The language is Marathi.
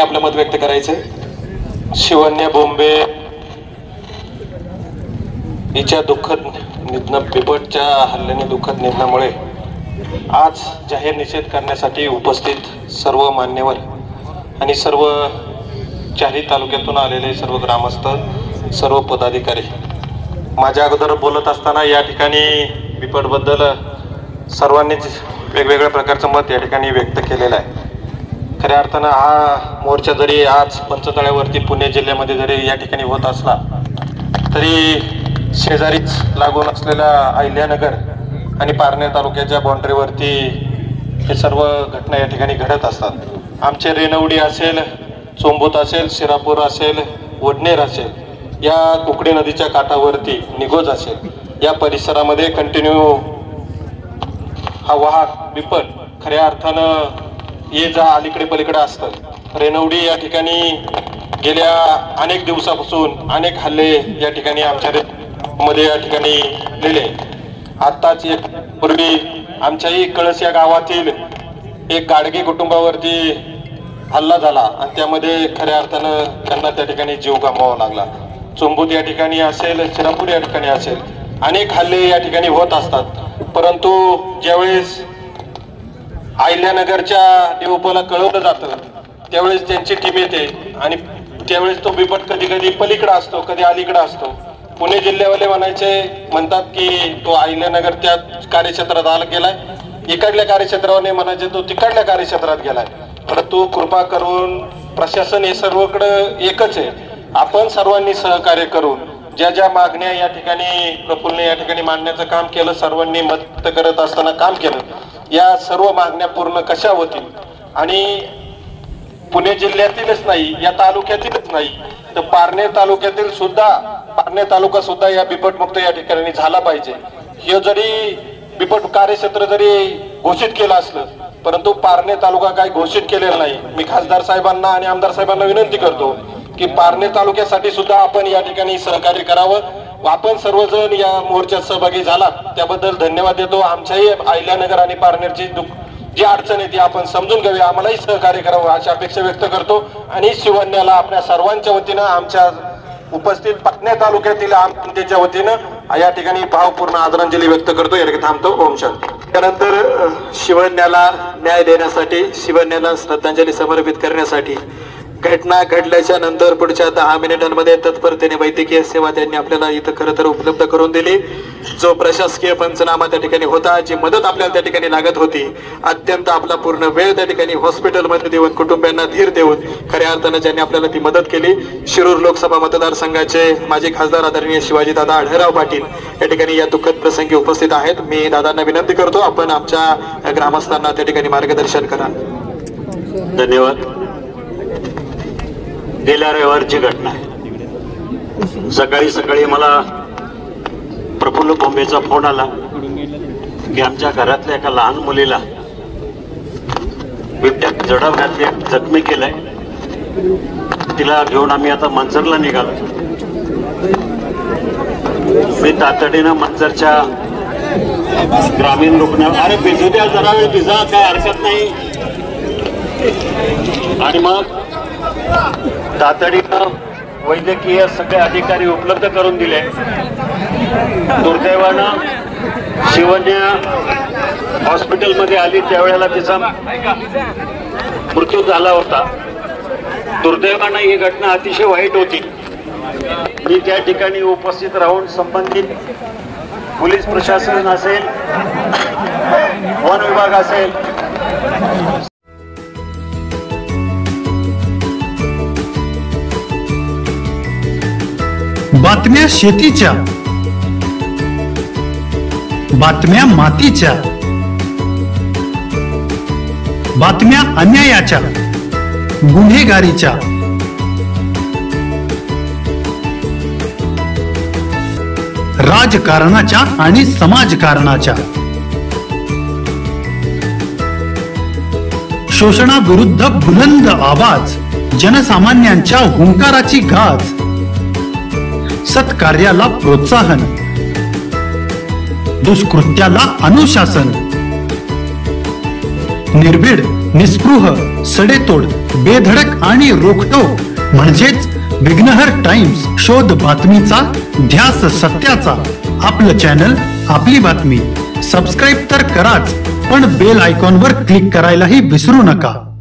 आपलं मत व्यक्त करायचं. शिवन्या बोंबे हिच्या दुःखद निधन, बिबटच्या हल्ल्याने दुःखद निधनामुळे आज जाहीर निषेध करण्यासाठी उपस्थित सर्व मान्यवर आणि सर्व चारही तालुक्यातून आलेले सर्व ग्रामस्थ, सर्व पदाधिकारी, माझ्या अगोदर बोलत असताना या ठिकाणी बिबटबद्दल सर्वांनीच वेगवेगळ्या प्रकारचं मत या ठिकाणी व्यक्त केलेलं आहे. खऱ्या अर्थानं हा मोर्चा जरी आज पंचतळ्यावरती पुणे जिल्ह्यामध्ये जरी या ठिकाणी होत असला तरी शेजारीच लागून असलेल्या अहिल्यानगर आणि पारनेर तालुक्याच्या बाउंड्रीवरती हे सर्व घटना या ठिकाणी घडत असतात. आमचे रेणवडी असेल, चोंबूत असेल, शिरापूर असेल, वडनेर असेल, या कुकडे नदीच्या काठावरती निगोज असेल, या परिसरामध्ये कंटिन्यू हा वाहक बिबट खऱ्या अर्थानं ये जा अलीकडे पलीकडे असतं. रेणवडी या ठिकाणी गेल्या अनेक दिवसापासून अनेक हल्ले या ठिकाणी आमच्या मध्ये या ठिकाणी लिहिले. आत्ताच एक पूर्वी आमच्याही कळस या गावातील एक गाडगे कुटुंबावरती हल्ला झाला आणि त्यामध्ये खऱ्या अर्थानं त्यांना त्या ठिकाणी जीव गमवावा लागला. चोंबूत या ठिकाणी असेल, शिरापूर या ठिकाणी असेल, अनेक हल्ले या ठिकाणी होत असतात. परंतु ज्यावेळेस अहिल्यानगरच्या देवपोला कळवलं जातं त्यावेळेस त्यांची टीम येते आणि त्यावेळेस तो बिबट कधी कधी पलीकडे असतो, कधी अलीकडे असतो. पुणे जिल्ह्यावाले म्हणतात की तो अहिल्यानगर त्या कार्यक्षेत्रात आला गेलाय, इकडल्या कार्यक्षेत्रावर म्हणायचे तो तिकडल्या कार्यक्षेत्रात गेलाय. परंतु कृपा करून प्रशासन हे सर्वकडं एकच आहे. आपण सर्वांनी सहकार्य करून ज्या ज्या मागण्या या ठिकाणी प्रफुल्लने या ठिकाणी मांडण्याचं काम केलं, सर्वांनी मत करत असताना काम केलं, या सर्व मागण्या पूर्ण कशा होतील आणि पुणे जिल्ह्यातीलच नाही, या तालुक्यातीलच नाही तर पारनेर तालुक्यातील सुद्धा, पारनेर तालुका सुद्धा या बिबटमुक्त या ठिकाणी झाला पाहिजे. हे जरी बिबट कार्यक्षेत्र जरी घोषित केलं असलं परंतु पारनेर तालुका काही घोषित केलेला नाही. मी खासदार साहेबांना आणि आमदार साहेबांना विनंती करतो की पारनेर तालुक्यासाठी सुद्धा आपण या ठिकाणी सहकार्य करावं. आपण सर्वजण या मोर्चात सहभागी झाला त्याबद्दल धन्यवाद देतो. आमच्याही अहिल्यानगर आणि पारनेरची जी अडचण आहे ती आपण समजून घ्यावी, आम्हालाही सहकार्य करावं अशी अपेक्षा व्यक्त करतो. आणि शिवन्याला आपल्या सर्वांच्या वतीनं, आमच्या उपस्थित पाटणे तालुक्यातील जनतेच्या वतीनं या ठिकाणी भावपूर्ण आदरांजली व्यक्त करतो. या ठिकाणी थांबतो. ओम शांती. त्यानंतर शिवन्याला न्याय देण्यासाठी, शिवन्याला श्रद्धांजली समर्पित करण्यासाठी घटना घडल्याच्या नंतर पुढच्या 10 मिनिटांमध्ये तत्परतेने वैद्यकीय सेवा त्यांनी आपल्याला इथं खरं तर उपलब्ध करून दिली. जो प्रशासकीय पंचनामा त्या ठिकाणी होता, जी मदत आपल्याला त्या ठिकाणी लागत होती, अत्यंत आपला पूर्ण वेळ त्या ठिकाणी हॉस्पिटलमध्ये देऊन, कुटुंबियांना धीर देऊन खऱ्या अर्थानं ज्यांनी आपल्याला ती मदत केली, शिरूर लोकसभा मतदारसंघाचे माजी खासदार आदरणीय शिवाजीदादा आढळराव पाटील या ठिकाणी या दुःखद प्रसंगी उपस्थित आहेत. मी दादांना विनंती करतो आपण आमच्या ग्रामस्थांना त्या ठिकाणी मार्गदर्शन करा. धन्यवाद. गेल्या रविवारची घटना आहे. सकाळी मला प्रफुल्ल बोंबेचा फोन आला की आमच्या घरातल्या एका लहान मुलीला बिबट्यात जडप घातली, जखमी केलाय. तिला घेऊन आम्ही आता मंचरला निघालो. मी तातडीनं मंचरच्या ग्रामीण रुग्णालय, अरे भिजू द्या जरा वेळ, भिजा, काय हरकत नाही. आणि मग तातडीनं वैद्यकीय सगळे अधिकारी उपलब्ध करून दिले. दुर्दैवानं शिवन्या हॉस्पिटलमध्ये आली त्यावेळेला तिचा मृत्यू झाला होता. दुर्दैवानं ही घटना अतिशय वाईट होती. मी त्या ठिकाणी उपस्थित राहून संबंधित पोलीस प्रशासन असेल, वन विभाग असेल, बातम्या शेतीच्या, बातम्या मातीच्या, बातम्या अन्यायाच्या, गुन्हेगारीच्या, राजकारणाच्या आणि समाजकारणाच्या, शोषणाविरुद्ध बुलंद आवाज, जनसामान्यांच्या हुंकाराची गाज, सत्कार्याला प्रोत्साहन, दुष्कृत्याला अनुशासन, निर्भीड निस्पृह, सडेतोड, बेधडक आणि रोखटोक म्हणजेच विघ्नहर टाइम्स. शोध बातमीचा, ध्यास सत्याचा. आपलं चॅनल, आपली बातमी. सबस्क्राईब तर कराच, पण बेल आयकॉनवर क्लिक करायलाही विसरू नका.